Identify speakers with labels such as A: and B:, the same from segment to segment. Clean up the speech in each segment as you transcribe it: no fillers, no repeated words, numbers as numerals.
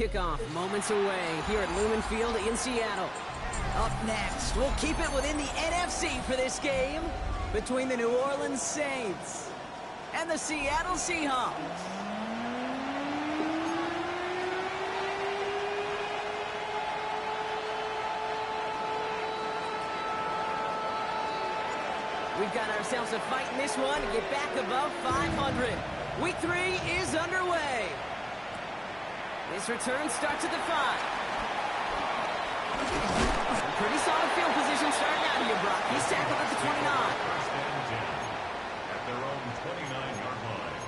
A: kickoff moments away here at Lumen Field in Seattle. Up next, we'll keep it within the NFC for this game between the New Orleans Saints and the Seattle Seahawks. We've got ourselves a fight in this one to get back above 500. Week 3 is underway. This return starts at the 5. Pretty solid field position starting out here, Brock. He's tackled at the 29.
B: At their own 29-yard line.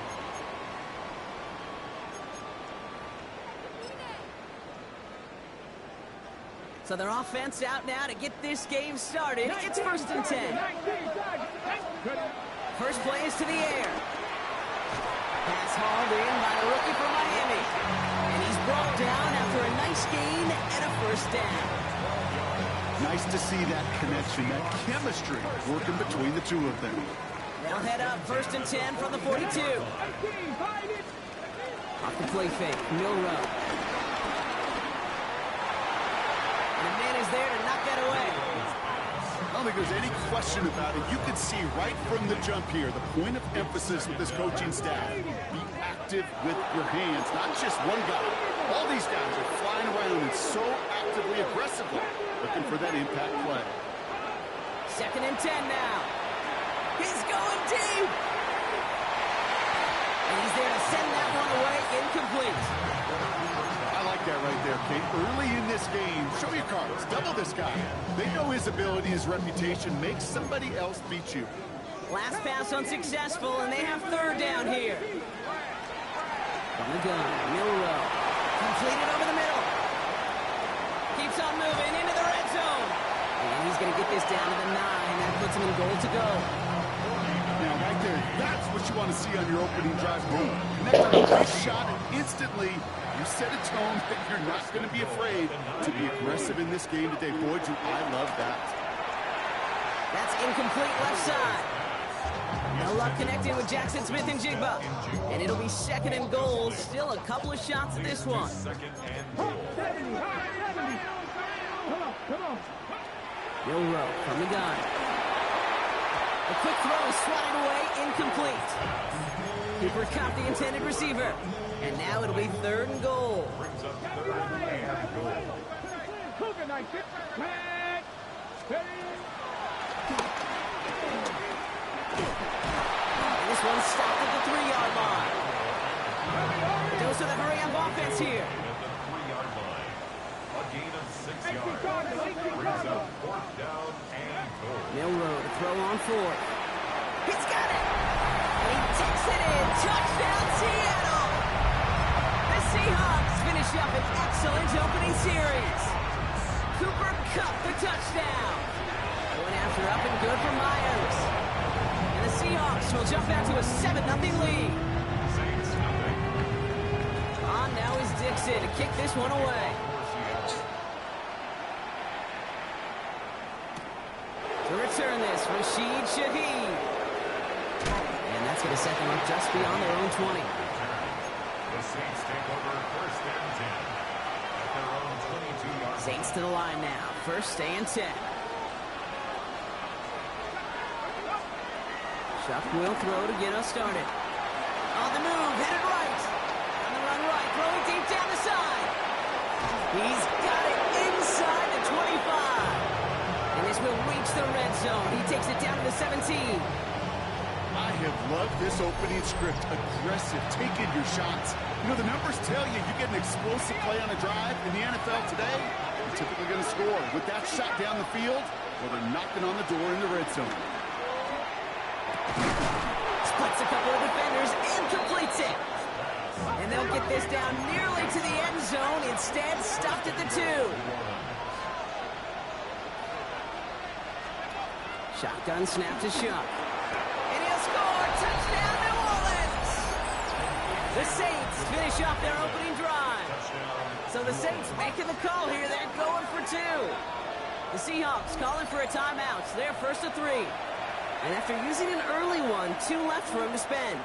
A: So their offense out now to get this game started. It's 1st and 10. First play is to the air. Pass hauled in by the rookie from Miami. And he's brought down after a nice gain and a first down.
C: Nice to see that connection, that chemistry working between the two of them.
A: They'll head up 1st and 10 from the 42. Off the play fake, Milrow. And the man is there to knock that away.
C: I don't think there's any question about it. You can see right from the jump here, the point of emphasis with this coaching staff. Be active with your hands, not just one guy. All these guys are flying around and so actively, aggressively looking for that impact play.
A: 2nd and 10 now. He's going deep. And he's there to send that one away incomplete.
C: I like that right there, Kate. Early in this game, show your cards. Double this guy. They know his ability, his reputation. Make somebody else beat you.
A: Last pass unsuccessful, and they have 3rd down here. From the gun, Milrow. Completed over the middle. Keeps on moving into the red zone. And he's going to get this down to the 9. That puts him in goal to go.
C: Now, right there, that's what you want to see on your opening drive. Boom. Connect on a big shot, and instantly you set a tone that you're not going to be afraid to be aggressive in this game today. Boy, do I love that.
A: That's incomplete left side. No luck connecting with Jackson Smith and Jigba. And it'll be 2nd and goal. Still a couple of shots at this one. Milrow from the gun. A quick throw swatted away, incomplete. Cooper caught the intended receiver. And now it'll be 3rd and goal. And this one's stopped at the 3-yard line. Goes to the hurry-up offense here.
B: A gain of 6 yards. Brings up 4th down and goal.
A: Milrow to throw on 4th. He's got it! And he takes it in. Touchdown, Seattle! The Seahawks finish up an excellent opening series. Cooper Kupp the touchdown. Going after up and good for Myers. And the Seahawks will jump out to a 7-0 lead.
B: Saints nothing.
A: On now is Dixon to kick this one away. To return this, Rashid Shaheed. And that's going to set them up just beyond their own 20.
B: The Saints take over 1st and 10. At their own 22-yard line.
A: Saints to the line now. 1st and 10. Shuck will throw to get us started. On the move, headed right. On the run right, throwing deep down the side. He's got it inside the 25. And this will reach the red zone. He takes it down to the 17.
C: I have loved this opening script. Aggressive, taking your shots. You know, the numbers tell you get an explosive play on a drive. In the NFL today, you're typically going to score. With that shot down the field, well, they're knocking on the door in the red zone.
A: Splits a couple of defenders and completes it. And they'll get this down nearly to the end zone. Instead, stopped at the 2. Shotgun snap to Shuck. And he'll score! Touchdown, New Orleans! The Saints finish off their opening drive. So the Saints making the call here. They're going for 2. The Seahawks calling for a timeout. They're 1st to 3. And after using an early one, 2 left for him to spend.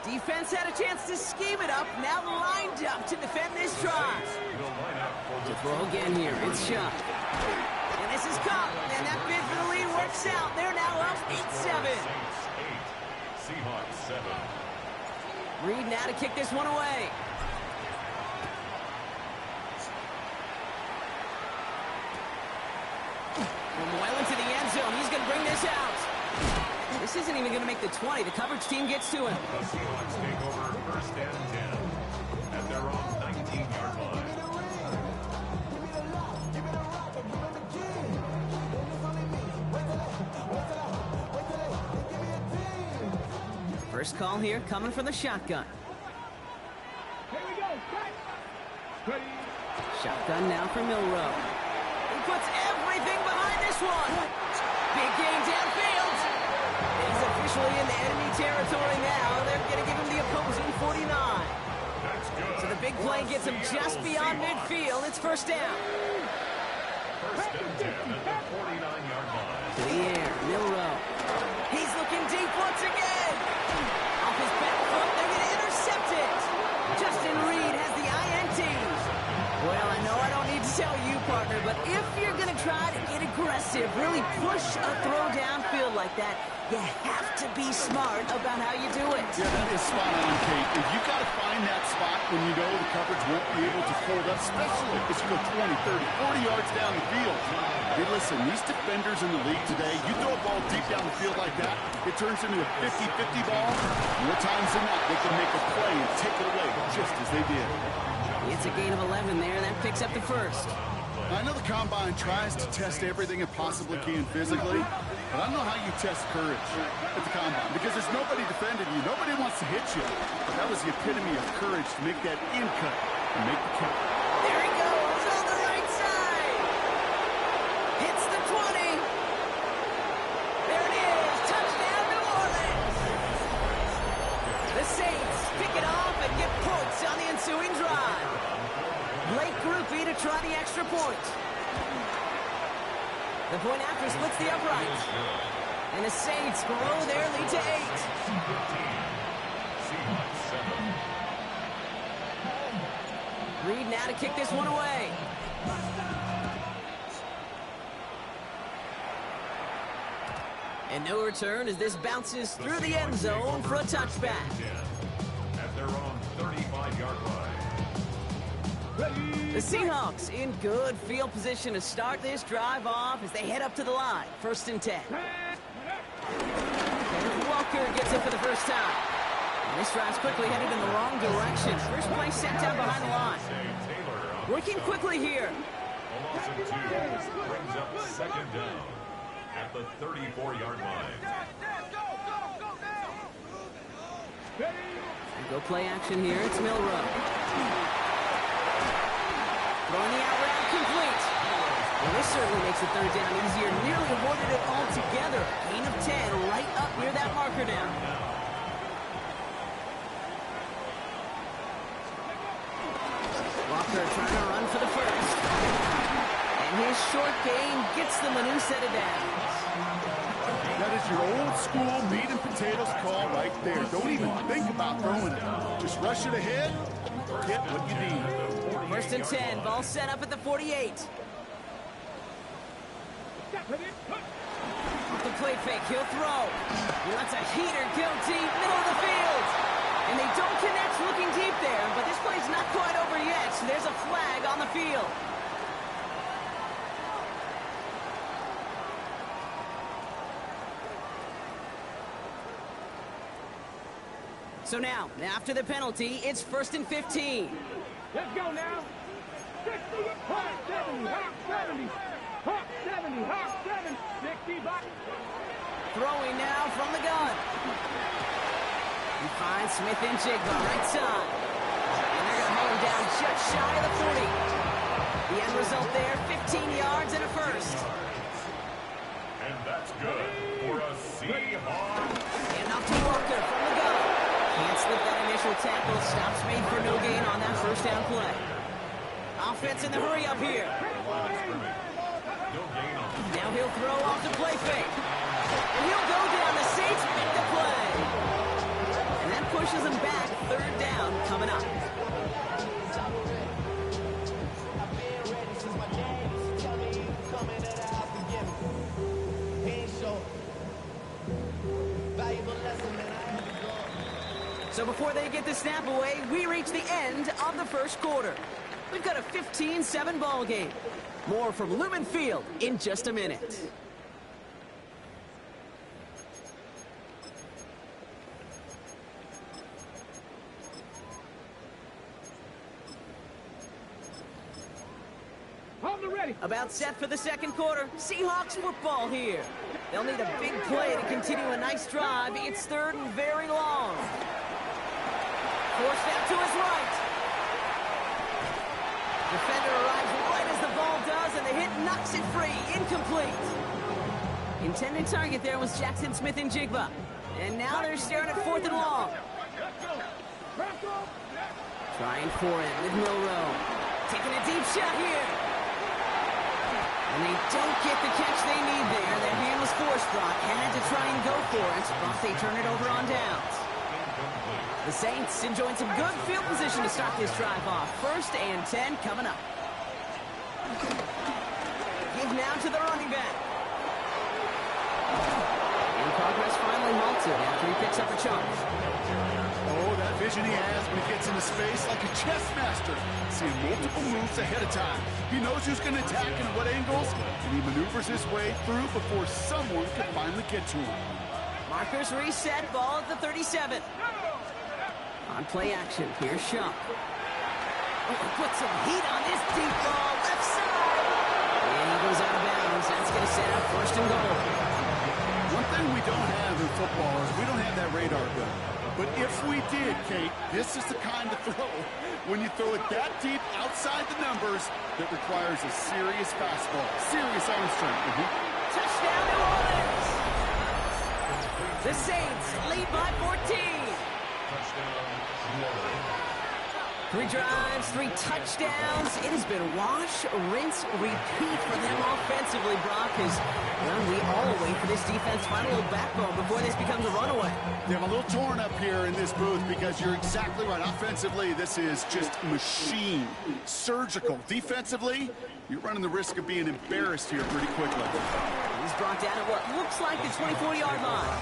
A: Defense had a chance to scheme it up, now lined up to defend this try. To throw again here, it's Shuck. And this is caught, and that bid for the lead works out. They're now up 8-7.
B: Seahawks 7.
A: Reed now to kick this one away. Well into the end zone. He's going to bring this out. This isn't even going to make the 20. The coverage team gets to him.
B: The Seahawks take over first and 10 at their own 19-yard line.
A: First call here coming from the shotgun. Shotgun now for Milroe. He puts everything behind this one. Big gain downfield. He's officially in the enemy territory now. They're going to give him the opposing 49.
B: That's good.
A: So the big play gets him just beyond midfield. It's first down.
B: First and 10 at the 49-yard line.
A: To the air, Milroe. He's looking deep once again. Off his back foot, they're going to intercept it. Justin Reed has the INTs. Well, I know I don't need to tell you, partner, but if you're going to try to get aggressive, really push a throw downfield like that, you have to be smart about how you do it.
C: Yeah, that is spot on, Kate. If you got to find that spot when you know the coverage won't be able to hold up, especially if you go 20, 30, 40 yards down the field. Hey, listen, these defenders in the league today, you throw a ball deep down the field like that, it turns into a 50-50 ball. More times than not, they can make a play and take it away, just as they did.
A: It's a gain of 11 there, and that picks up the first.
C: I know the Combine tries to test everything it possibly can physically, but I don't know how you test courage at the Combine, because there's nobody defending you. Nobody wants to hit you. But that was the epitome of courage to make that in cut and make the catch.
A: There he goes on the right side. Hits the 20. There it is. Touchdown, New Orleans. The Saints pick it off and get points on the ensuing drive. Blake Grupe to try the extra point. The point after splits the uprights. And the Saints grow their lead to 8.
B: Seahawks 7.
A: Reed now to kick this one away. And no return as this bounces through the end zone for a touchback.
B: 10 at their own 35-yard line.
A: The Seahawks in good field position to start this drive off as they head up to the line. First and 10. Kenneth Walker gets it for the first time. And this drive's quickly headed in the wrong direction. First play set down behind the line. Working quickly here.
B: Almost a 2 brings up second down at the 34-yard line.
A: And go play action here. It's Milroe. Throwing the out route complete. Well, this certainly makes the third down easier. Nearly avoided it altogether. Gain of 10 right up near that marker now. Walker trying to run for the first. And his short gain gets them a new set of downs.
C: That is your old school meat and potatoes call right there. Don't even think about throwing it. Just rush it ahead, get what you need.
A: First and 10, ball set up at the 48. Off the play fake, he'll throw. He lets a heater go deep, middle of the field. And they don't connect looking deep there, but this play's not quite over yet. So there's a flag on the field. So now, after the penalty, it's first and 15.
D: Let's go now. 60, hot 70, hot 70, hot 70, hot 7, 60, back.
A: Throwing now from the gun. He finds Smith and Jigba right side. And they're going to hold him down just shy of the 40. The end result there, 15 yards and a first.
B: And that's good for a Seahawks.
A: And off to Walker from the gun. Can't slip that initial tackle. Stops made for no gain on that first down play. Offense in the hurry up here.
B: No gain on it.
A: Now he'll throw off the play fake. And he'll go down. The Saints make the play. And that puts pushes them back. Third down coming up. So before they get the snap away, we reach the end of the first quarter. We've got a 15-7 ball game. More from Lumen Field in just a minute. About set for the second quarter. Seahawks football here. They'll need a big play to continue a nice drive. It's third and very long. Forced out to his right. Defender arrives right as the ball does, and the hit knocks it free. Incomplete. Intended target there was Jackson Smith-Njigba. And now they're staring at fourth and long. Trying for it with Milroe. Taking a deep shot here. And they don't get the catch they need there. Their hand was forced. Brock had to try and go for it, but they turn it over on downs. The Saints enjoying some good field position to start this drive off. First and 10 coming up. Give now to the running back. And progress finally halted after he picks up a chunk.
C: Oh, that vision he has when he gets into space like a chess master. Seeing multiple moves ahead of time. He knows who's going to attack and at what angles, and he maneuvers his way through before someone can finally get to him.
A: Markers reset, ball at the 37. On play action, here's Shump. Oh, put some heat on this deep ball, left side. And he goes out of bounds. That's going to set up first and goal.
C: One thing we don't have in football is we don't have that radar gun. But if we did, Kate, this is the kind of throw, when you throw it that deep outside the numbers, that requires a serious fastball, serious arm strength.
A: Touchdown, New Orleans! The Saints lead by 14. 3 drives, 3 touchdowns. It has been wash, rinse, repeat for them offensively, Brock, as well, we all wait for this defense to find a little backbone before this becomes a runaway.
C: They're a little torn up here in this booth because you're exactly right. Offensively, this is just machine, surgical. Defensively, you're running the risk of being embarrassed here pretty quickly.
A: He's brought down at what looks like the 24-yard line.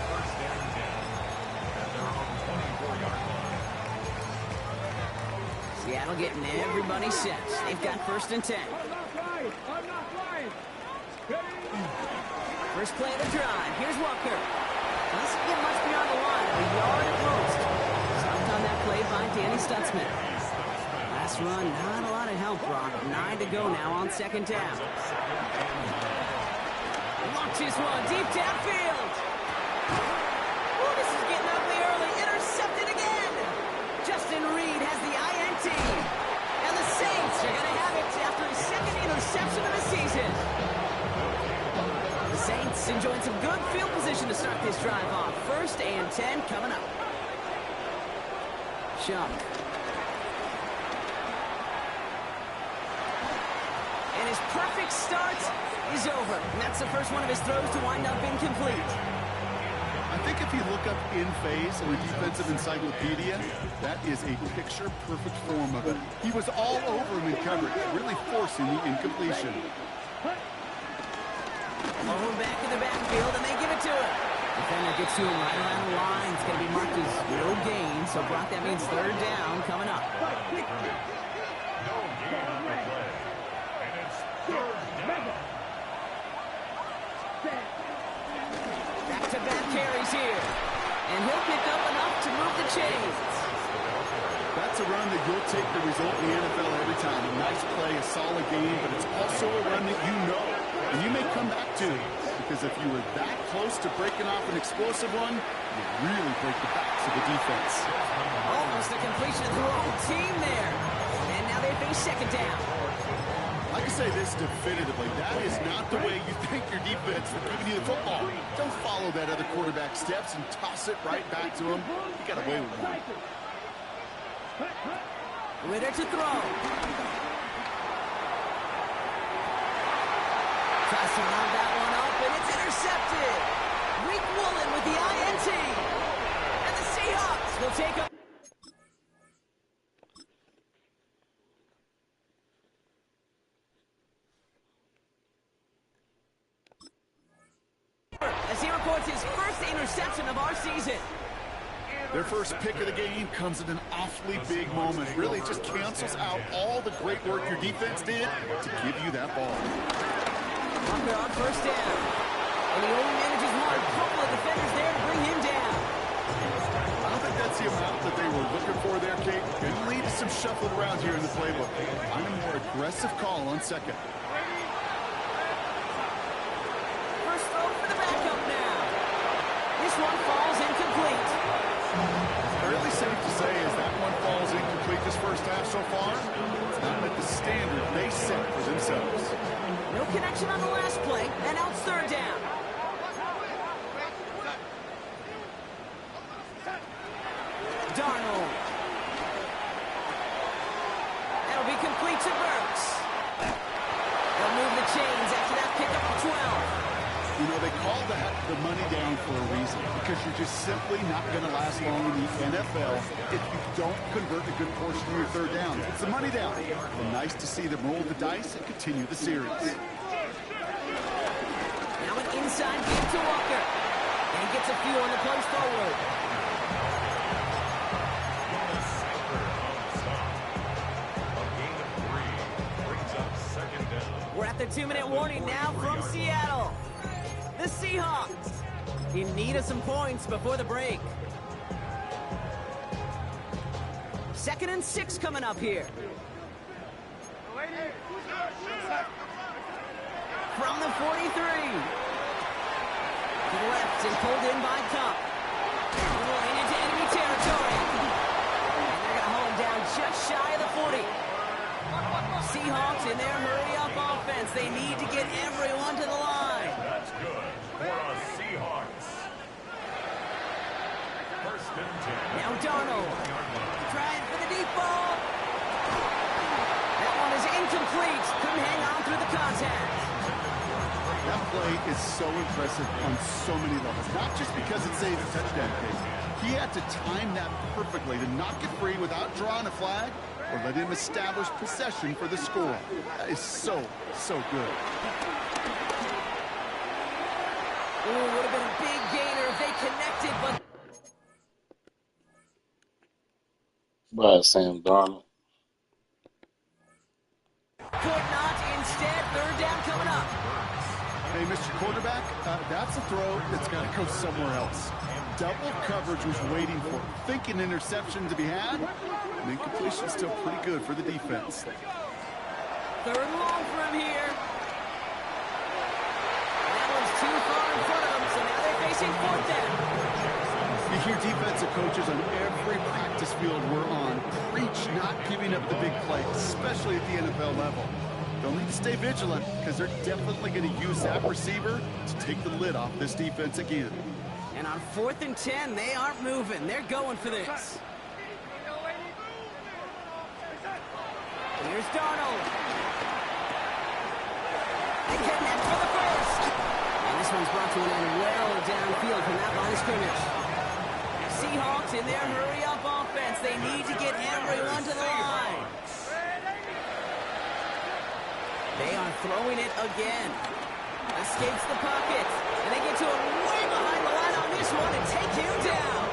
A: Seattle getting everybody set. They've got first and 10. First play of the drive. Here's Walker. Doesn't get much beyond the line. A yard at most. Stopped on that play by Danny Stutzman. Last run, not a lot of help, Brock. 9 to go now on second down. Launches one deep downfield. Oh, this is getting ugly early. Intercepted again. Justin Reed has the INT. And the Saints are going to have it after his second interception of the season. The Saints enjoying some good field position to start this drive off. First and 10 coming up. Shump. And his perfect start is over. And that's the first one of his throws to wind up incomplete.
C: I think if you look up in phase in the defensive encyclopedia, that is a picture-perfect form of it. He was all over him in coverage, really forcing the incompletion.
A: Thrown back in the backfield, and they give it to him. Defender gets to him right around the line. It's going to be marked as no gain. So, Brock, that means third down coming up.
B: No gain on the play. And it's third down.
A: Back-to-back carries here. And he'll pick up enough to move the chains.
C: That's a run that you'll take the result in the NFL every time. A nice play, a solid game, but it's also a run that you know and you may come back to. Because if you were that close to breaking off an explosive one, you really break the backs of the defense.
A: Almost a completion of the whole team there. And now they face second down.
C: I can say this definitively. That is not the way you thank your defense for giving you the football. Don't follow that other quarterback steps and toss it right back to him. You got away with one.
A: Ritter to throw. Tries to round that one up, and it's intercepted. Rick Woolen with the INT. And the Seahawks will take up. records his first interception of our season.
C: Their first pick of the game comes at an awfully big moment. Really just cancels out all the great work your defense did to give you that ball.
A: Walker on first down. And he only manages one. A couple of defenders there to bring him down.
C: I don't think that's the amount that they were looking for there, Kate. Going to lead to some shuffling around here in the playbook. I'm a more aggressive call on second.
A: First throw for the backup now. This one falls incomplete.
C: Fairly safe to say as that one falls incomplete this first half so far, it's not met the standard they set for themselves.
A: No connection on the last play, and out third down. Darnold. That'll be complete to Burks. They'll move the chains after that pickup of 12.
C: You know, they call that the money down for a reason, because you're just simply not going to last long in the NFL if you don't convert a good portion of your third down. It's the money down. And nice to see them roll the dice and continue the series.
A: Now an inside give to Walker. And he gets a few on the punch forward. We're at the 2-minute warning now from Seattle. The Seahawks in need of some points before the break. 2nd and 6 coming up here. From the 43. To the left and pulled in by Cup. Rolling into enemy territory. And they're going to hold him down just shy of the 40. Seahawks in their hurry-up offense. They need to get everyone to the line.
B: That's good for us Seahawks. First and 10.
A: Now Darnold. Trying for the deep ball. That one is incomplete. Couldn't hang on through the contact.
C: That play is so impressive on so many levels. Not just because it saved a touchdown kick. He had to time that perfectly to knock it free without drawing a flag or let him establish possession for the score. That is so good.
A: Ooh, would have been a big gainer if they connected, but...
E: By Sam Darnold.
A: Could not. Instead, third down coming up.
C: Hey, Mr. Quarterback, that's a throw that's got to go somewhere else. Double coverage was waiting for it. Thinking interception to be had. And incompletion still pretty good for the defense.
A: Third and long for him here. That one's too far in front of them, so now they're facing fourth down.
C: You hear defensive coaches on every practice field we're on preach not giving up the big play, especially at the NFL level. They'll need to stay vigilant because they're definitely going to use that receiver to take the lid off this defense again.
A: And on 4th and 10, they aren't moving. They're going for this. Here's Darnold. They connect for the first. And this one's brought to an end well downfield from that line of scrimmage. Seahawks in their hurry-up offense. They need to get everyone to the line. They are throwing it again. Escapes the pocket. And they get to him way behind the line on this one and take him down.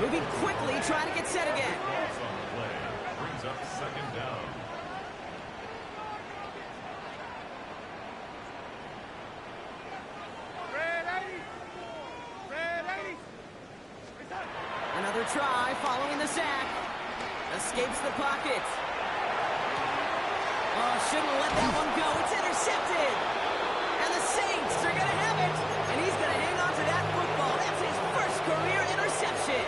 A: Moving quickly, trying to get set again.
B: Brings up second down.
A: Another try following the sack. Escapes the pocket. Oh, shouldn't have let that one go. It's intercepted. And the Saints are going to have it. And he's going to hang on to that football. That's his first career interception.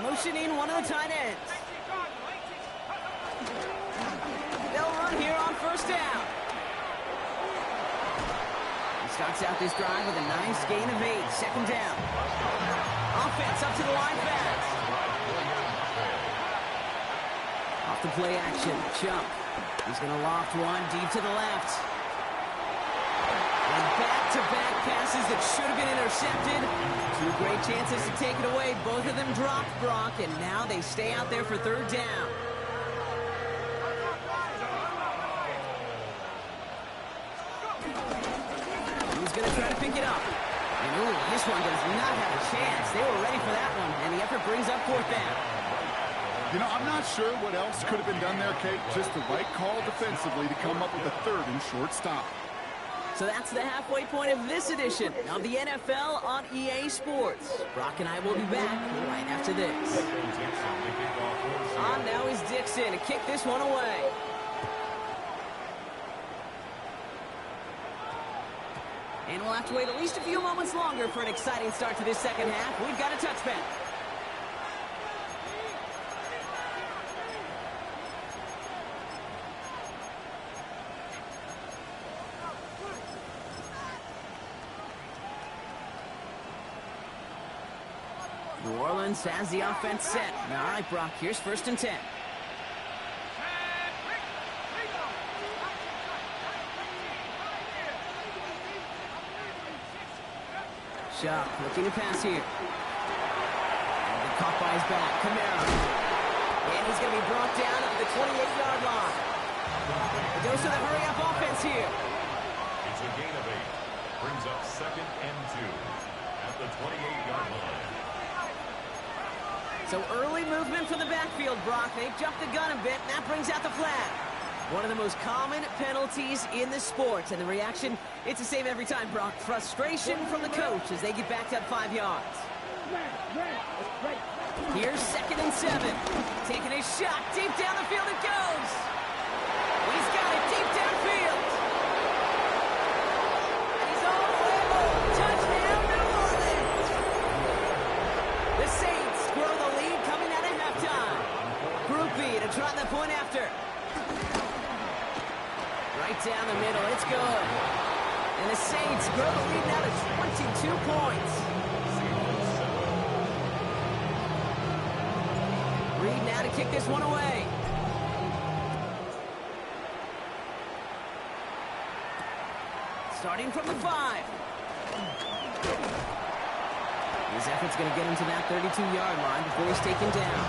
A: Motioning one of the tight ends. They'll run here on first down. He starts out this drive with a nice gain of 8. Second down. Offense up to the line fast. Off the play action. Chuck. He's going to loft one deep to the left. And back-to-back passes that should have been intercepted. 2 great chances to take it away. Both of them dropped, Brock, and now they stay out there for third down. going to try to pick it up. And ooh, this one does not have a chance. They were ready for that one, and the effort brings up fourth down.
C: You know, I'm not sure what else could have been done there, Kate. Just the right call defensively to come up with a third and short stop.
A: So that's the halfway point of this edition of the NFL on EA Sports. Brock and I will be back right after this. On now is Dixon to kick this one away. And we'll have to wait at least a few moments longer for an exciting start to this second half. We've got a touchback. New Orleans has the offense set. All right, Brock, here's 1st and 10. Sharp looking to pass here. And caught by his back, Kamara. And he's going to be brought down at the 28-yard line. The dose of the hurry-up offense here.
B: It's a gain of 8. Brings up 2nd and 2 at the 28-yard line.
A: So early movement from the backfield, Brock. They've jumped the gun a bit, and that brings out the flag. One of the most common penalties in the sport, and the reaction, it's the same every time, Brock. Frustration from the coach as they get backed up 5 yards. Here's 2nd and 7. Taking a shot, deep down the field it goes. He's got it deep downfield. And he's all the way home. Touchdown, New Orleans. The Saints grow the lead coming out of halftime. Groupie to try the point after. Right down the middle, it's good. And the Saints grow the lead now to 22 points. Reed now to kick this one away. Starting from the 5. His effort's going to get him to that 32-yard line before he's taken down.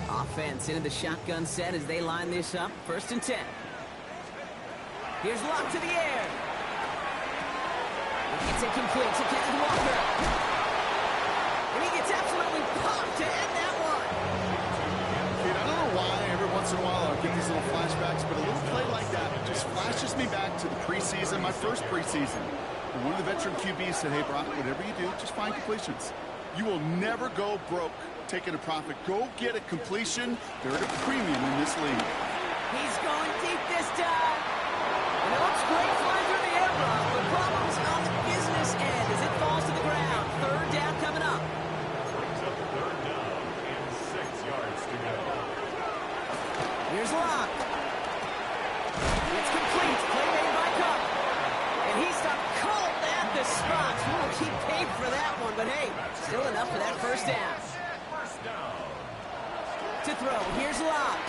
A: Offense into the shotgun set as they line this up. 1st and 10. Here's Locke to the air. It's incomplete to Kenneth Walker. And he gets absolutely popped to end that one.
C: Kate, I don't know why every once in a while I'll get these little flashbacks, but a little play like that just flashes me back to the preseason, my first preseason. And one of the veteran QBs said, hey, Brock, whatever you do, just find completions. You will never go broke taking a profit. Go get a completion. They're at a premium in this league.
A: He's going deep this time. And it looks great flying through the air, Brock. The problem's on the business end as it falls to the ground. 3rd down coming up.
B: Brings up 3rd down and 6 yards to go.
A: Here's Locke. It's complete. Play made by Cup. And he stopped cold at the spot. We will keep paid for that one, but hey, still enough for that 1st down. To throw, here's Locke.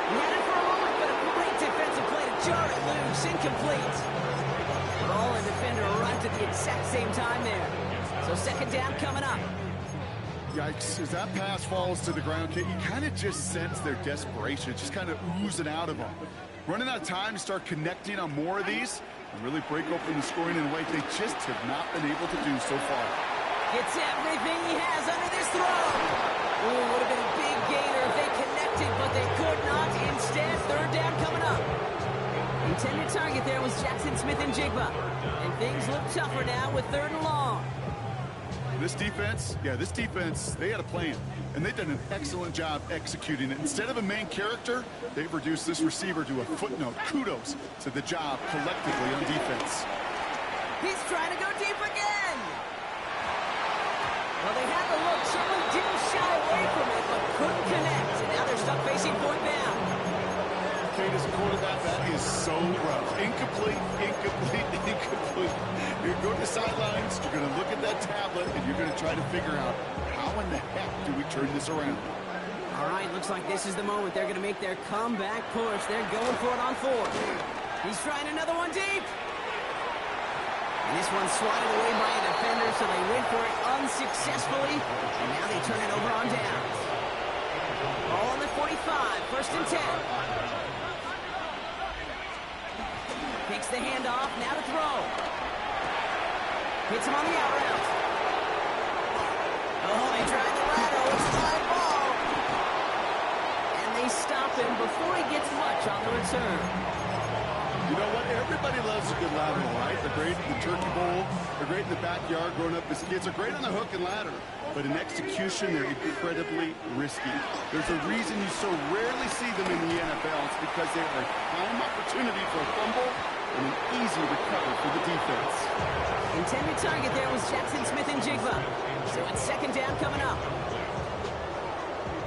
A: He had it for a moment, but a great defensive play to jar it loose, incomplete. Ball and defender arrived at the exact same time there. So 2nd down coming up.
C: Yikes, as that pass falls to the ground, Kate, you kind of just sense their desperation. It's just kind of oozing out of them. Running out of time to start connecting on more of these and really break open the scoring in a way they just have not been able to do so far.
A: Gets everything he has under this throw. Ooh, would have been a big gainer if they connected, but they could not. Instead, 3rd down coming up. Intended target there was Jackson Smith and Jigba. And things look tougher now with 3rd and long.
C: This defense, they had a plan. And they've done an excellent job executing it. Instead of a main character, they've reduced this receiver to a footnote. Kudos to the job collectively on defense.
A: He's trying to go deep again. Well, they had the look. Certainly didn't shy away from it, but couldn't connect. And now they're stuck facing 4th down.
C: Kate, as a quarterback, that is so rough. Incomplete. You're going to the sidelines, you're going to look at that tablet, and you're going to try to figure out how in the heck do we turn this around.
A: All right, looks like this is the moment. They're going to make their comeback push. They're going for it on 4th. He's trying another one deep. And this one swatted away by a defender, so they went for it unsuccessfully. And now they turn it over on downs. Ball on the 45, 1st and 10. Takes the handoff, now to throw. Hits him on the out route. Oh, they drive the ladder. It's a high ball. And they stop him before he gets much on the return.
C: You know what? Everybody loves a good lateral, right? They're great in the turkey bowl. They're great in the backyard growing up as kids. They're great on the hook and ladder. But in execution, they're incredibly risky. There's a reason you so rarely see them in the NFL. It's because they are a prime opportunity for a fumble and an easy recovery for the defense.
A: Intended target there was Jackson Smith and Jigba. So it's 2nd down coming up.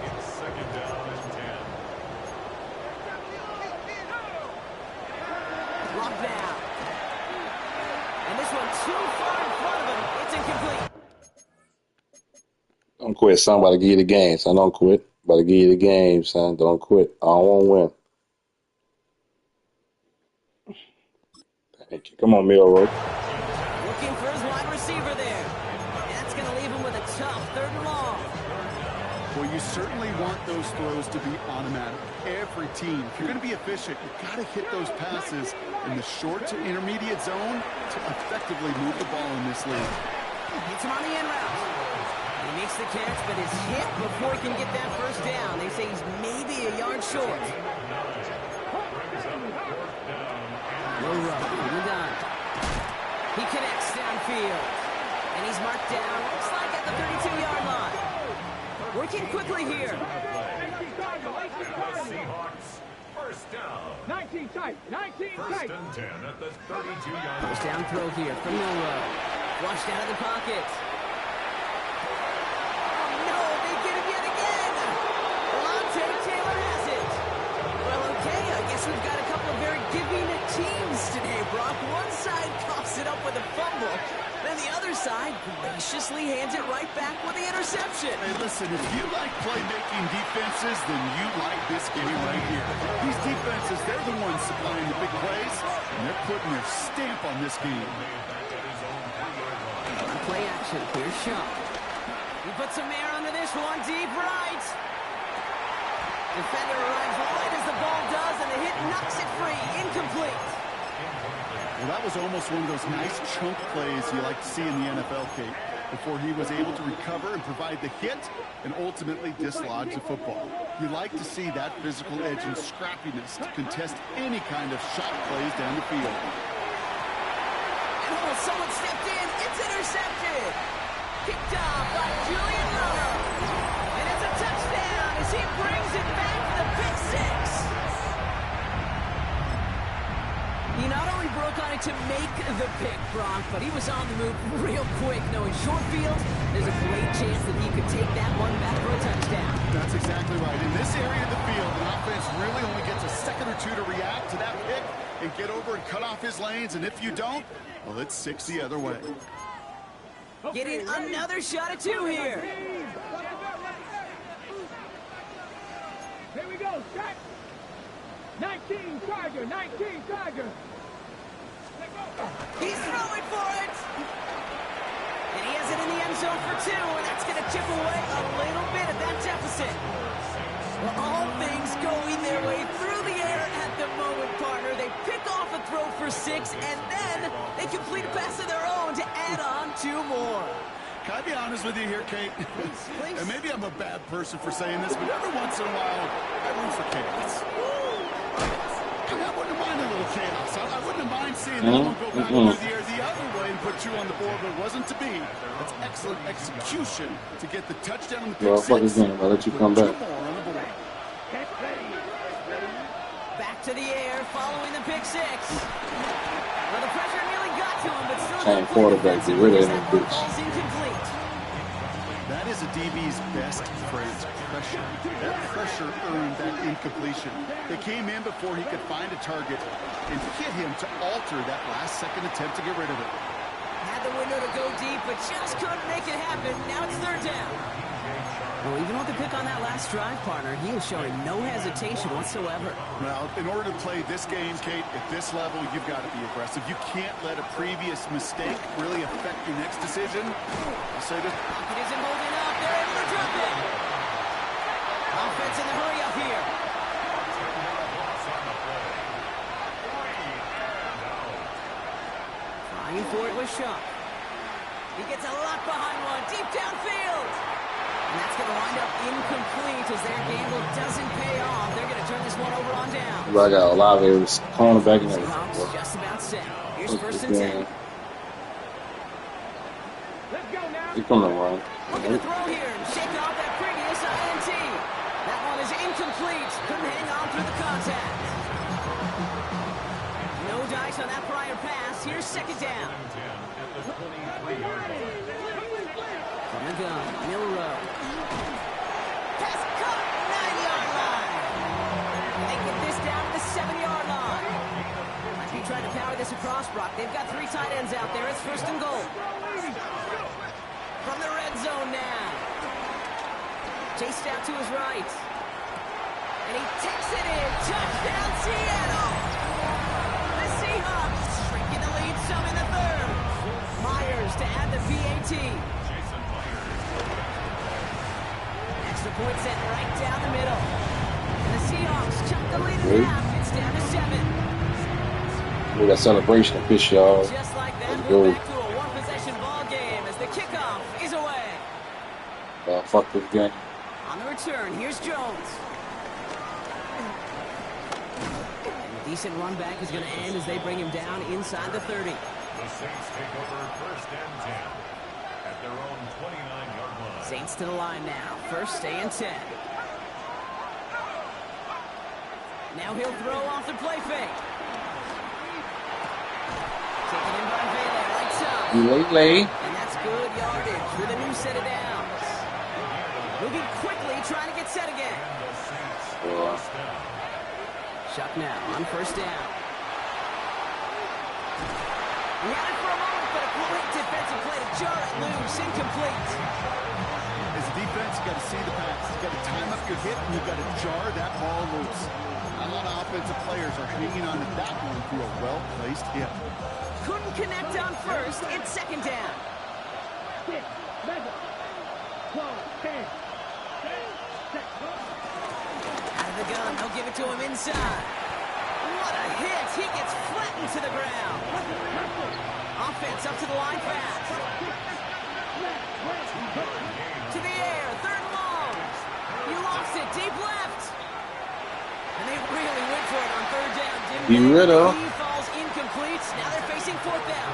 B: It's 2nd down and 10.
A: Locked down. And this one too far in front of him. It's incomplete.
E: Don't quit, son. About to give you the game, son. Don't quit. About to give you the game, son. Don't quit. I don't want to win. Thank you. Come on, Milroy.
A: Looking for his wide receiver there. And that's going to leave him with a tough 3rd and long.
C: Well, you certainly want those throws to be automatic. Every team, if you're going to be efficient, you've got to hit those passes in the short to intermediate zone to effectively move the ball in this league.
A: Hits him on the end route. He makes the catch, but is hit before he can get that 1st down. They say he's maybe a yard short. Low run, done. He connects downfield. And he's marked down, looks like at the 32-yard line. Working quickly here.
B: Seahawks, 1st down.
D: 19 tight, 19
B: 1st
D: tight.
B: and 10 at the 32-yard line.
A: First down throw here from Milroy. Flushed out of the pocket. Oh no, they get him yet again. Lante Taylor has it. Well, okay, I guess we've got a couple of very giving teams today, Brock. One side coughs it up with a fumble. Then the other side graciously hands it right back with the interception.
C: Hey, listen, if you like playmaking defenses, then you like this game right here. These defenses, they're the ones supplying the big plays, and they're putting their stamp on this game.
A: Play action. Here's Shaw. He puts some air under this one. Deep right. Defender arrives right as the ball does, and the hit knocks it free. Incomplete.
C: Well, that was almost one of those nice chunk plays you like to see in the NFL, Kate, before he was able to recover and provide the hit and ultimately dislodge the football. You like to see that physical edge and scrappiness to contest any kind of shot plays down the field.
A: And oh, someone stepped in. It's intercepted. Picked off by Julian Runner. And it's a touchdown as he brings it back for the pick 6. He not only broke on it to make the pick, Brock, but he was on the move real quick. Knowing short field, there's a great chance that he could take that one back for a touchdown.
C: That's exactly right. In this area of the field, the offense really only gets a second or two to react to that pick and get over and cut off his lanes. And if you don't, well, it's 6 the other way.
A: Getting another shot at 2 here.
D: Here we go, shot. 19 Tiger, 19 Tiger.
A: He's throwing for it. And he has it in the end zone for 2, and that's going to chip away a little bit of that deficit. Well, all things going their way through the air at the moment, partner. They pick off a throw for 6, and then they complete a pass of their own to add on 2 more.
C: Can I be honest with you here, Kate?
A: Please.
C: And maybe I'm a bad person for saying this, but every once in a while, I root for chaos. I wouldn't mind a little chaos. I wouldn't mind seeing that one go back over the air the other way and put 2 on the board, but it wasn't to be. That's excellent execution to get the touchdown on the pick 6.
E: Well, fuck again. I'll let you come back.
C: 2 more on the board.
A: Back to the air following the pick 6. Well, the pressure nearly got to him, but still
E: Same quarterback, get rid of him,
A: that
E: bitch.
A: ball's incomplete.
C: That is a DB's best phrase, pressure. That pressure earned that incompletion. They came in before he could find a target and hit him to alter that last-second attempt to get rid of it.
A: Had the window to go deep, but just couldn't make it happen. Now it's 3rd down. Well, even with the pick on that last drive, partner, he was showing no hesitation whatsoever.
C: Well, in order to play this game, Kate, at this level, you've got to be aggressive. You can't let a previous mistake really affect your next decision. I'll say this.
A: Pocket isn't holding up. They're able to drop it. Offense in the hurry up here. Flying for it with Shuck. He gets a lot behind one, deep downfield. And that's going to wind up incomplete as their gamble doesn't pay off. They're going to turn this one over on down.
E: I got a lot of his cornerback and everything.
A: Seahawks just about set. Here's
E: Look
A: first
E: at
A: and
E: this
A: 10.
E: game.
D: Let's go now.
E: He's gonna run.
A: Looking to throw here and shake off that previous INT. That one is incomplete. Couldn't hang on through the contact. No dice on that prior pass. Here's second down. From the gun, Milrow. Pass caught, 9-yard line. And they get this down to the 7-yard line. Might be trying to power this across, Brock. They've got 3 tight ends out there. It's first and goal. From the red zone now. Chased out to his right. And he takes it in. Touchdown, Seattle. The Seahawks shrinking the lead some in the third. Myers to add the PAT. Extra point set right down the middle. And the Seahawks chuck the lead in half. It's down to 7.
E: We got celebration of fish, y'all.
A: Just like that,
E: Let's
A: we're
E: go.
A: back to a one-possession ball game as the kickoff is away.
E: Fuck this game.
A: On the return, here's Jones. And a decent run back is going to end as they bring him down inside the 30.
B: The Saints take over first and 10 at their own 29-yard line.
A: Saints to the line now. First and 10. Now he'll throw off the play fake. Taken in by Vela, right side.
E: Lay.
A: And that's good yardage with a new set of downs. Moving quickly, trying to get set again. Shuck now on first down. He had it for a moment, but a quick defensive play to jar it loose. Incomplete.
C: As a defense, you got to see the pass. You got to time up your hit, and you got to jar that ball loose. A lot of offensive players are hanging on to that one through a well-placed hit.
A: Couldn't connect on first. It's second down.
D: 6, 11, 12, 10.
A: Out of the gun, they'll give it to him inside. What a hit! He gets flattened to the ground. Offense up to the line fast. To the air, third and long. He lost it, deep left. And they really went for it on third down.
E: Be rid of.
A: He falls incomplete. Now they're facing fourth down.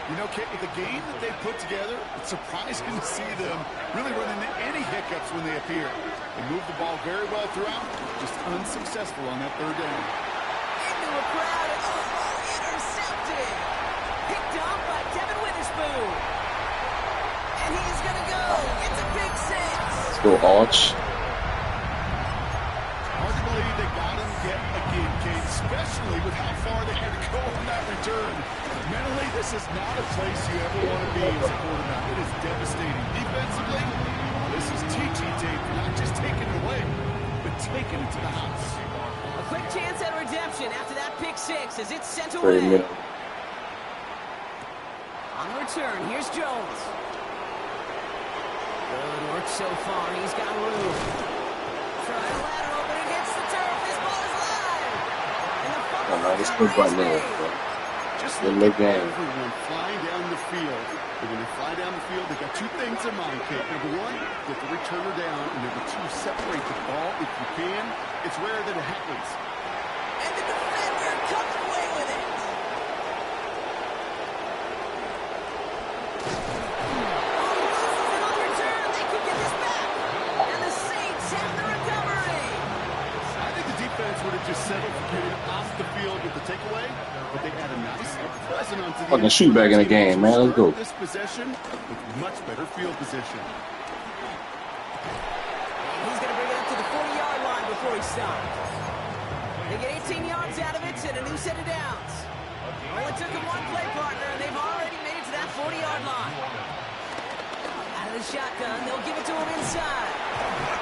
C: You know, Kate, with the game that they put together, it's surprising to see them really run into any hiccups when they appear. They move the ball very well throughout, just unsuccessful on that third down.
A: Into a crowd and intercepted. Picked off by Devin Witherspoon. And he's going to go. It's a big 6.
E: Let's go, Arch.
C: Hard to believe they got him yet again, Kate, especially with how far they had to go on that return. Mentally, this is not a place you ever want to be as a quarterback. It is devastating. Defensively, this is teaching tape, not just taking it away, but taking it to the house.
A: A quick chance at redemption after that pick 6 as it's sent
E: Very
A: away.
E: middle.
A: On the return, here's Jones. Good work so far. He's got room. Try a lateral, but it hits the turf. This ball is live. And the fumble
E: It's
A: recovery
E: good right
A: is
E: now.
A: made.
C: Just
E: Good
C: look
E: look
C: at
E: game.
C: everyone flying down the field. And when they fly down the field, they got 2 things in mind, Kate. Number 1, get the returner down. And number 2, separate the ball if you can. It's rare that it happens.
A: And the defender comes away with it. And on return, they can get this back. And the Saints have the recovery.
C: I think the defense would have just settled for getting off the field with the takeaway, but they had a nice present onto the
E: Fucking shoot back in the game, man. Let's go.
C: This possession with much better field position.
A: He's going to bring it up to the 40-yard line before he stops. They get 18 yards out of it and a new set of downs. Well, it took him one play, partner, and they've already made it to that 40-yard line. Out of his shotgun. They'll give it to him inside.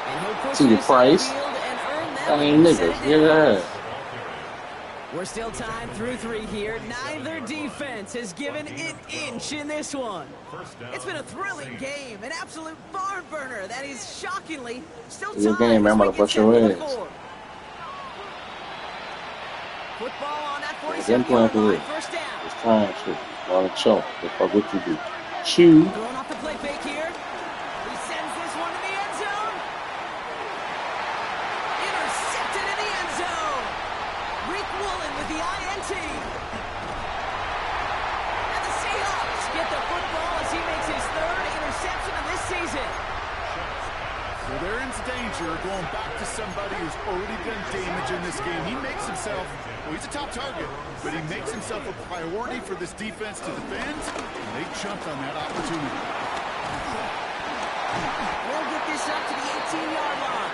A: And he'll push
E: See the
A: this
E: price?
A: upfield and earn that
E: Dang
A: one to set
E: niggas,
A: it
E: get
A: down.
E: that.
A: We're still tied through 3 here. Neither defense has given an inch in this one. It's been a thrilling game, an absolute barn burner that is shockingly still
E: Good
A: tied
E: game, man.
A: as
E: I'm
A: we
E: about to
A: get
E: bust your
A: set for the
E: ass.
A: fourth. Football on that
E: Them playing
A: 47-yard
E: for
A: line,
E: real.
A: first down.
E: It's trying shit. Want to choke. The fuck what you do? Chew.
A: Throwing off the play fake here. He sends this one to the end zone. Intercepted in the end zone. Rick Woolen with the INT. And the Seahawks get the football as he makes his 3rd interception of this season.
C: So they're in danger going back to somebody who's already done damage in this game. He makes himself, well, he's a top target, but he makes himself a priority for this defense to defend, and they jumped on that opportunity.
A: We'll get this up to the 18-yard line.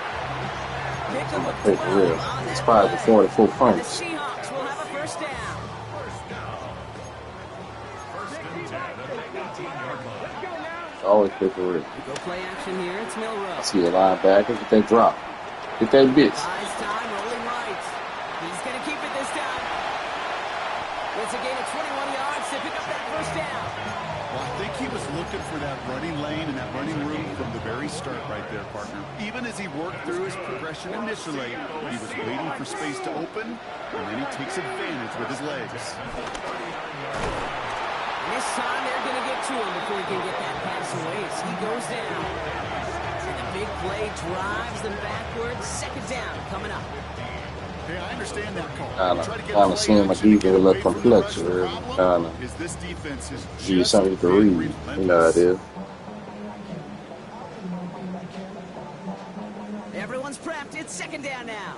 A: Pick up a
E: Hey, for
A: 12
E: real.
A: on
E: It's
A: that
E: probably
A: play.
E: 44
A: The
E: points.
A: Seahawks will have a first down.
E: Always play for real.
A: Go play action here. It's
E: I
A: Milrow.
E: see the linebackers with that drop. Get that bitch.
A: Buys time, rolling right. He's going to keep it this time. It's a gain of 21 yards to pick up that first down.
C: Well, I think he was looking for that running lane and that running room from the very start right there, partner. Even as he worked through his progression initially, he was waiting for space to open, and then he takes advantage with his legs.
A: This time they're going to get to him before he can get that pass away as he goes down. And the big play drives them backwards. Second down coming up.
C: Hey, I understand that call.
E: Kinda seeing my defense a little complexion. Kinda
C: is this defense is
E: give you
C: just
E: something to
C: being
E: read. You know how it is.
A: Everyone's prepped. It's second down now.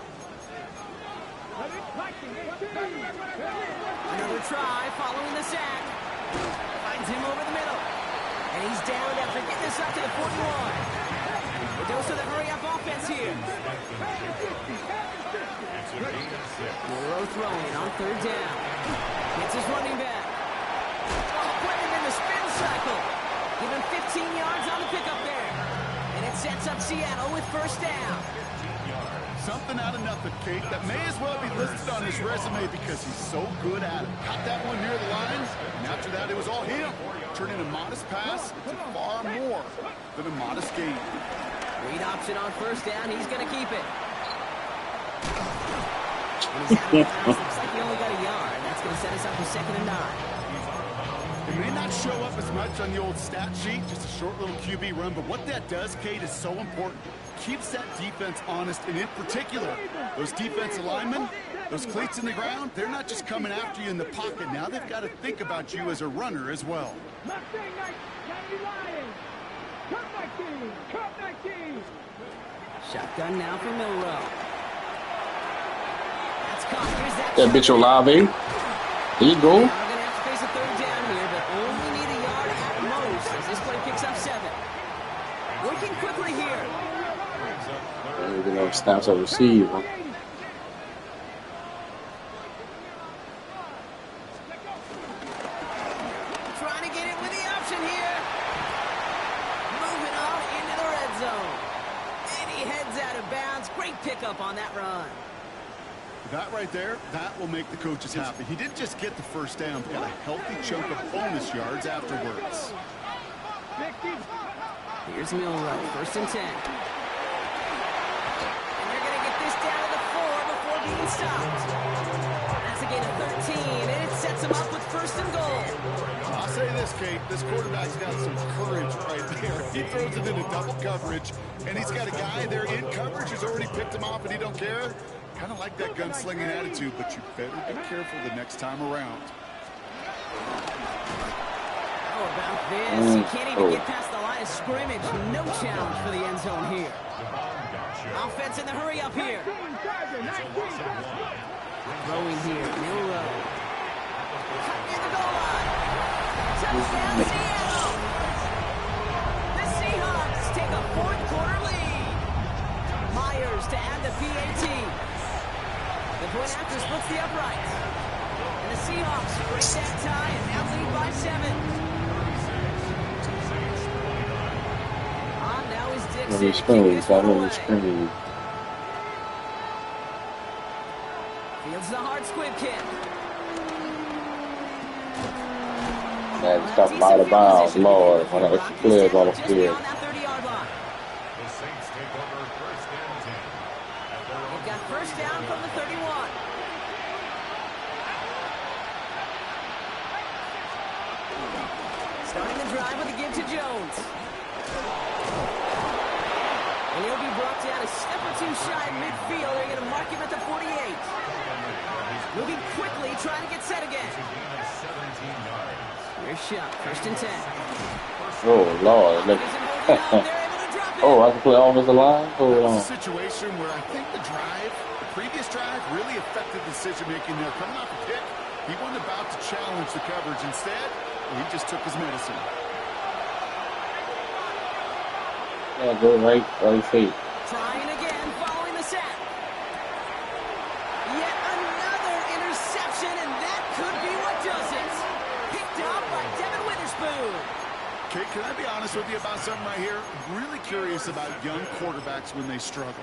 A: Another try following the sack. Finds him over the middle. And he's down after getting this up to the 41. The dose of the hurry-up offense here. Milrow throwing on third down. Gets his running back. Oh, put him in the spin cycle. Give him 15 yards on the pickup there. And it sets up Seattle with first down.
C: something out of nothing, Kate, that may as well be listed on his resume because he's so good at it. Caught that one near the line, and after that it was all him. Turning a modest pass to far more than a modest gain.
A: Read option on first down. He's going to keep it. And he's out of bounds. Looks like he only got a yard. That's going to set us up for 2nd and 9.
C: It may not show up as much on the old stat sheet, just a short little QB run, but what that does, Kate, is so important. Keeps that defense honest, and in particular, those defensive linemen, those cleats in the ground, they're not just coming after you in the pocket. Now they've got to think about you as a runner as well.
A: Shotgun now for Milrow. That's caught. Here's
E: That bitch Olave. There you go.
A: We're going to have to face a third down here, but only need a yard at most as this play picks up 7. Working quickly here.
E: You know, snaps are received. Huh?
A: Trying to get it with the option here. Moving on into the red zone. And he heads out of bounds. Great pickup on that run.
C: That right there, that will make the coaches happy. He didn't just get the first down, but got a healthy chunk of bonus yards afterwards.
A: Here's Milrow, 1st and 10. And they're going to get this down to the 4 before being stopped. That's a gain of 13, and it sets them up with 1st and goal.
C: I'll say this, Kate, this quarterback's got some courage right there. He throws it into double coverage, and he's got a guy there in coverage who's already picked him off, and he don't care. Kind of like that gunslinging attitude, but you better be careful the next time around.
A: How about this? He can't even get past the line of scrimmage. No challenge for the end zone here. Offense in the hurry up here. Throwing here, Milrow. In the goal line. Touchdown, Seattle. The Seahawks take a 4th quarter lead. Myers to add the PAT. The point after splits the uprights. And the Seahawks break that tie and now lead by 7.
E: Let me
A: Dixon
E: screen
A: kicking
E: you,
A: this
E: son.
A: one
E: Let me
A: away.
E: screen you.
A: Fields the hard squib kick.
E: Man,
A: Well,
E: it's
A: a
E: something out
A: decent
E: of
A: field
E: bounds,
A: position to begin
E: Lord.
A: with
E: When
A: here,
E: the
A: Brock.
E: extra
A: He's
E: players on the
A: down just
E: field.
A: beyond that 30-yard line.
B: The Saints take over first and 10. At their own
A: They've got first down from the 31. Starting the drive with a give to Jones. And he'll be brought down a step or two shy of midfield. They're going to mark him at the 48. Moving quickly, trying to get set again. Here's shot, first and 10.
E: Oh, Lord.
A: Isn't holding on. They're able to drop it.
E: Oh, I can play offensive line? Hold
C: That
E: on.
C: was a situation where I think the previous drive, really affected decision-making there. Coming off the pick, he wasn't about to challenge the coverage. Instead, he just took his medicine.
E: Yeah, go right feet.
A: Trying again, following the sack. Yet another interception, and that could be what does it. Picked up by Devin Witherspoon.
C: Okay, can I be honest with you about something right here? Really curious about young quarterbacks when they struggle.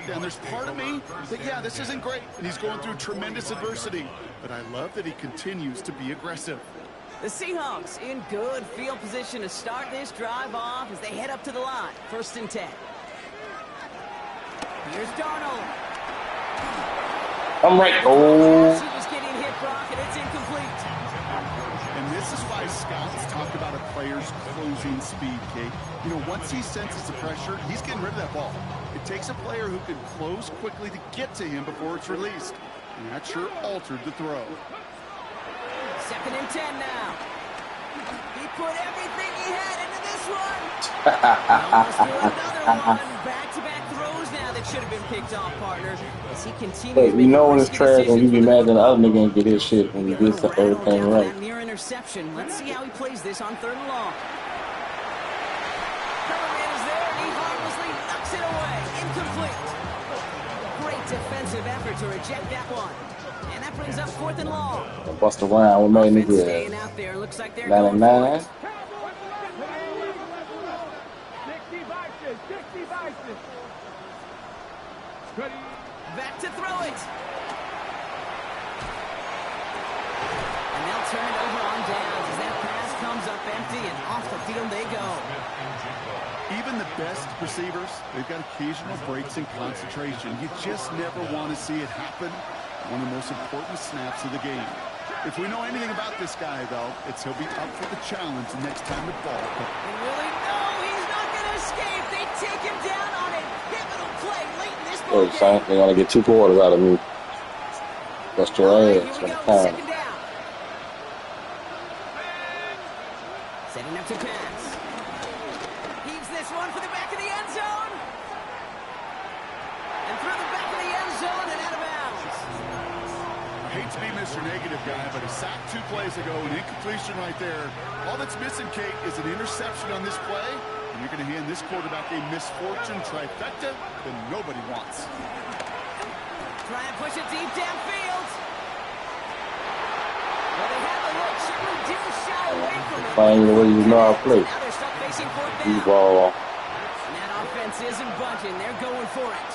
C: Yeah, and there's part of me that, yeah, this isn't great, and he's going through tremendous adversity. But I love that he continues to be aggressive.
A: The Seahawks in good field position to start this drive off as they head up to the line. First and 10. Here's Darnold.
E: I'm right.
A: He
E: Oh,
A: was getting hit, Brock, and it's incomplete.
C: And this is why scouts talk about a player's closing speed, Kate. You know, once he senses the pressure, he's getting rid of that ball. It takes a player who can close quickly to get to him before it's released. And that sure altered the throw.
A: Second and 10 now. He put everything he had into this one. Almost threw another one. Back-to-back throws now that should have been picked off, partner. As he continues
E: but you know when it's
A: making
E: trash when you
A: decisions
E: be
A: with
E: mad that the other
A: football.
E: nigga ain't get his shit when you
A: Maybe a
E: get
A: little rattled
E: everything
A: after
E: right.
A: that near interception. Let's see how he plays this on third and long. Coverman is there, and he harmlessly knocks it away. Incomplete. Great defensive effort to reject that one. And that brings up fourth and long.
E: Bust around. What made me
A: Offense
E: good?
A: staying out there. Looks like they're going for
E: 99.
A: it.
D: 60 vices, 60 vices. Ready?
A: Back to throw it. And they'll turn it over on downs as that pass comes up empty and off the field they go.
C: Even the best receivers, they've got occasional breaks in concentration. You just never want to see it happen. One of the most important snaps of the game. If we know anything about this guy, though, it's he'll be up for the challenge next time the ball comes.
A: And really, no, he's not going to escape. They take him down on a pivotal play late in this ball
E: Oh, son,
A: game.
E: they're gonna get 2 quarters out of me. Bust your
A: All right,
E: ass
A: here we
E: on
A: go.
E: time.
A: Second down. Setting up to pass. Heaves this one for the back of the end zone. And through the back of the end zone and out of bounds.
C: I hate to be Mr. Negative guy, but a sack 2 plays ago, an incompletion right there. All that's missing, Kate, is an interception on this play. And you're going to hand this quarterback a misfortune trifecta that nobody wants.
A: Try and push it deep downfield. Well, they have the look. Certainly didn't shy away from it.
E: Playing the way you know how to play.
A: Now they're stuck facing fourth
E: You
A: down.
E: ball.
A: And that offense isn't budging. They're going for it.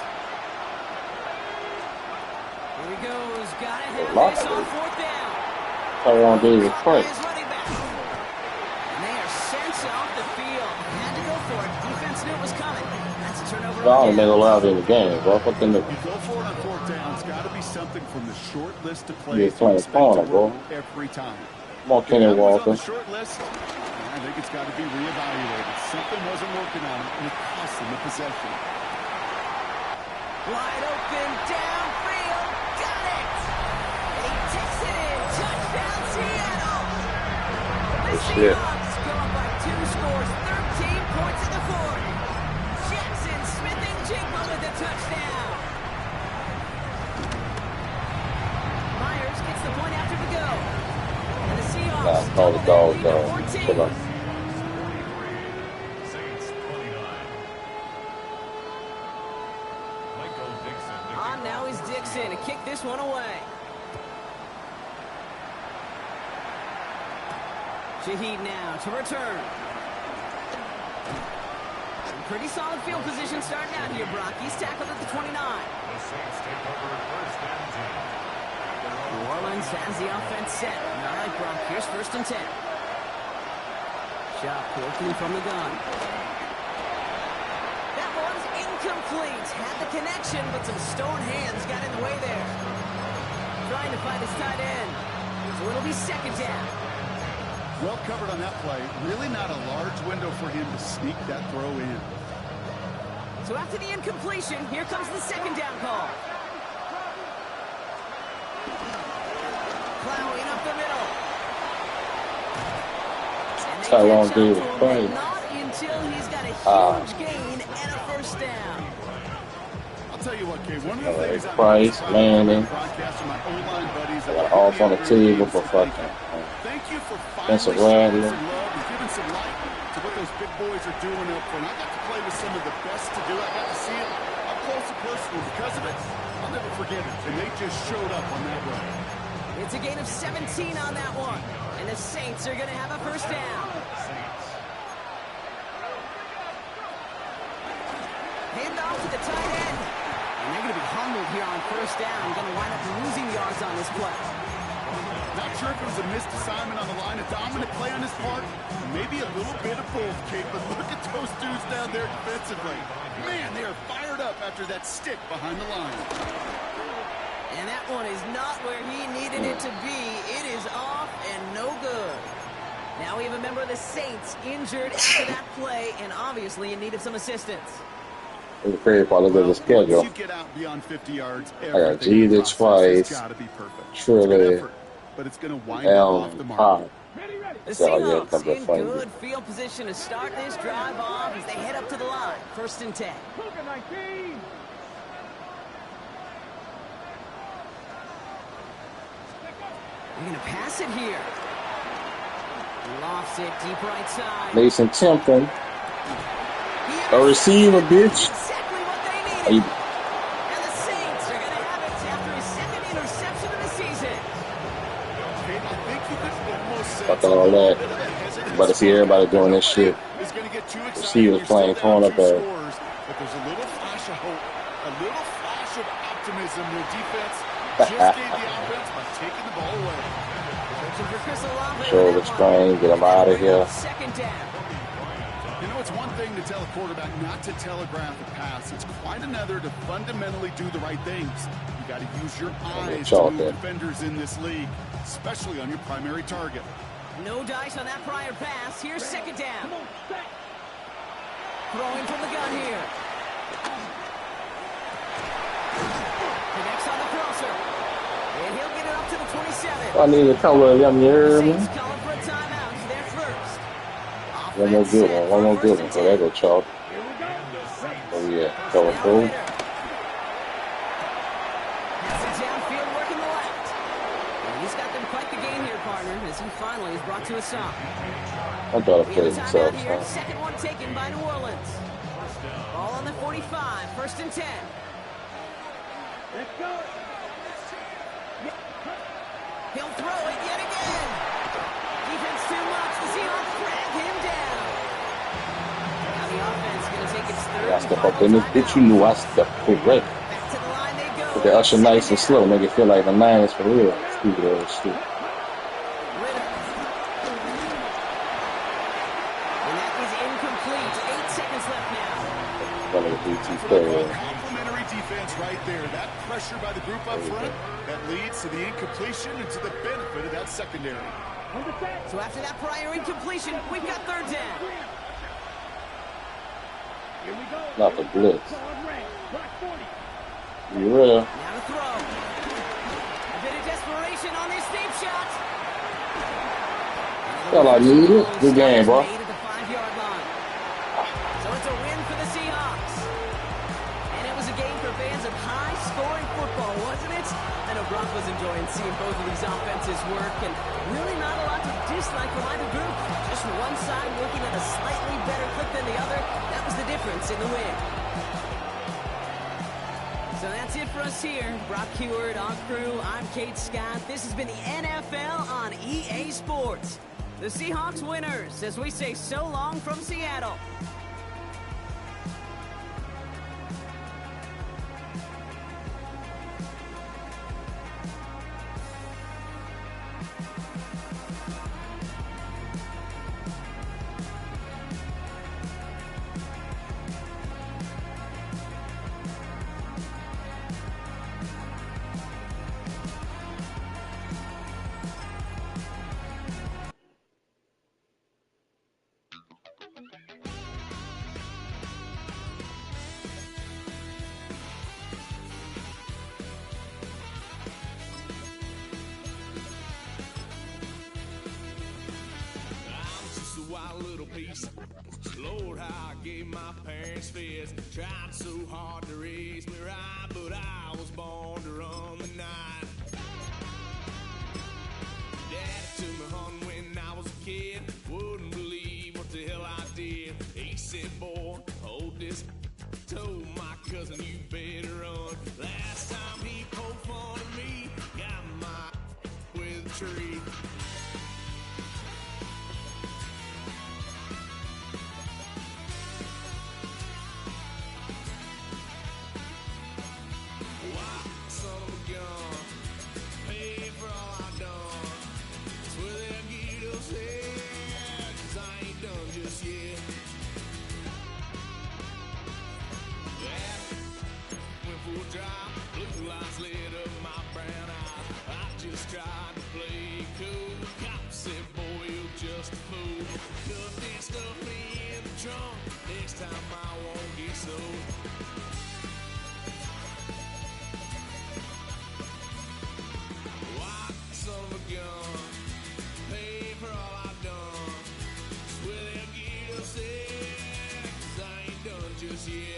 A: Here he goes. Got to have
E: Lock
A: this
E: it.
A: on fourth down.
E: I want David Frank.
A: His running back. And they are sent off the field. Had to go for it. Defense knew it was coming. That's a turnover.
E: I don't
A: on
E: make a
A: downs.
E: lot in the game, bro. Fucking the
C: You go for it on 4th down. It's got to be something from the short list of
E: Yeah,
C: plays
E: playing
C: you expect
E: corner,
C: to work
E: bro.
C: every time.
E: more Kenny
C: That was on
E: Walker.
C: the short list. I think it's got to be reevaluated. Something wasn't working on it, and it cost them the possession.
A: Wide open downfield. Got it. And he takes it in. Touchdown, Seattle. The
E: Good shit.
A: Seahawks go up by 2 scores. 13 points in the fourth. Jackson Smith and Jigba with the touchdown. Myers gets the point after the go. And the Seahawks
E: Call the
A: double
E: dog,
A: their lead
E: dog.
A: to 14.
E: Chill out.
B: Saints 29. Michael Dixon.
A: On now is Dixon to kick this one away. Shaheed now to return. pretty solid field position starting out here, Brock. He's tackled at the 29.
B: The Saints take over at first and 10.
A: New Orleans has the offense set. All right, Brock, here's first and 10. Shot quickly from the gun. That one's incomplete. Had the connection, but some stone hands got in the way there. Trying to find his tight end. So it'll be second down.
C: Well covered on that play. Really not a large window for him to sneak that throw in.
A: So after the incompletion, here comes the second down call. Plowing up the middle. And they
E: Tyrone
A: catch up
E: Davis
A: to him,
E: playing.
A: but not until he's got a huge gain and a first down.
C: I'll tell you what, Kay, one of the things I'm
E: Price, Manning.
C: broadcasting my O-line buddies
E: Got off on the table for fucking.
C: thank you for
E: That's a
C: finally showing
E: Radler.
C: some love and giving some light to what those big boys are doing up front. I got to play with some of the best to do it. I got to see it up close and personal. Because of it, I'll never forget it. And they just showed up on that run.
A: It's a gain of 17 on that one. And the Saints are going to have a first down. Hand off to the tight end. And they're going to be humbled here on first down. Going to wind up losing yards on this play.
C: Not sure if it was a missed assignment on the line, a dominant play on his part, maybe a little bit of both, Kate, but look at those dudes down there defensively. Man, they are fired up after that stick behind the line.
A: And that one is not where he needed it to be. It is off and no good. Now we have a member of the Saints injured after that play and obviously in need of some assistance.
E: The crazy part, look at the schedule.
C: Once you get out beyond 50 yards,
E: I got Jeter twice,
C: got to be perfect.
E: Trilley,
C: but it's going to wind up off the
E: Allen,
C: mark.
E: Pop.
A: The
E: So, yeah,
A: Seahawks
E: come to
A: in
E: find
A: good
E: it.
A: field position to start this drive off as they head up to the line. First and 10.
D: Look at 19.
A: They're going to pass it here. Lofts it deep right side.
E: Mason Tempton,
A: He
E: a receiver, bitch.
A: exactly what they
E: Are
A: needed.
E: you-
A: And the Saints are going to have it after his second interception of the season.
C: Kate, I think you could almost say
E: Fuck all that. About to see everybody doing this shit.
C: Is going to get too excited.
E: Receivers
C: You're still
E: playing
C: down two
E: cornerback.
C: scores, but there's a little flash of hope, a little flash of optimism. Their defense just gave the offense by taking the ball away.
A: Searching for Chris Olave.
E: Shoulder strain, get him out of here.
A: Second down.
C: You know, it's one thing to tell a quarterback not to telegraph a pass. It's quite another to fundamentally do the right things. You got to use your eyes to
E: chalk
C: move
E: it.
C: defenders in this league, especially on your primary target.
A: No dice on that prior pass. Here's second down. Throwing from the gun here. Connects on the crosser. And he'll get it up to the 27.
E: I need to come with him, you hear me?
A: Saints calling for a timeout. It's their first.
E: One more good one, one more good one. So there go chalk. Oh yeah, going through.
A: Has it downfield working the left. And he's got them quite the game here, partner, as he finally is brought to a stop.
E: I thought I
A: We
E: played
A: have a timeout
E: himself,
A: here.
E: son.
A: Second one taken by New Orleans. Ball on the 45. First and 10.
D: Let's go.
A: He'll throw it yet again. Defense too much. The Seahawks drag him down. Now the offense going to take its third
E: I
A: and
E: step
A: final
E: up in this bitch, you
A: timeout.
E: knew I stepped correct.
A: Back to the line they go.
E: Put the usher nice and slow, make it feel like the Niners for real. Stupid ass shit.
A: Ritter. And that is incomplete. 8 seconds left now.
E: One of the BT players.
C: Complimentary defense right there. That pressure by the group up front, that leads to the incompletion and to the benefit of that secondary.
A: So after that prior incompletion, we've got third down.
D: Here we go.
E: Not the blitz.
D: Solid rank. Block 40.
E: You real?
A: Now to throw. A bit of desperation on this deep shot.
E: All I needed. Good game, bro.
A: Made at the 5-yard line. So it's a win for the Seahawks. And it was a game for fans of high-scoring football, wasn't it? I know Brock was enjoying seeing both of these offenses work, and really not a lot to dislike from either group. Just one side working at a slightly better clip than the other. That was the difference in the win. So that's it for us here. Brock Heward, our crew. I'm Kate Scott. This has been the NFL on EA Sports. The Seahawks winners as we say so long from Seattle.
F: little piece. Lord, how I gave my parents fits. Tried so hard to raise me right, but I was born to run the night. Dad took me hunting when I was a kid. Wouldn't believe what the hell I did. He said, boy, hold this. Told my cousin, you better run. Last time he poked fun at me, got my with a tree. Why, son of a gun, pay for all I done. That's where they'll get us head, 'cause I ain't done just yet. That went for a drive, blue lights lit up my brown eyes. I just tried to play cool. Cop said, boy, you're just a fool. Cuffed and stuffed me in the trunk. Next time I won't get sold. White son of a gun, pay for all I've done. Swear they'll get us in, 'cause I ain't done just yet.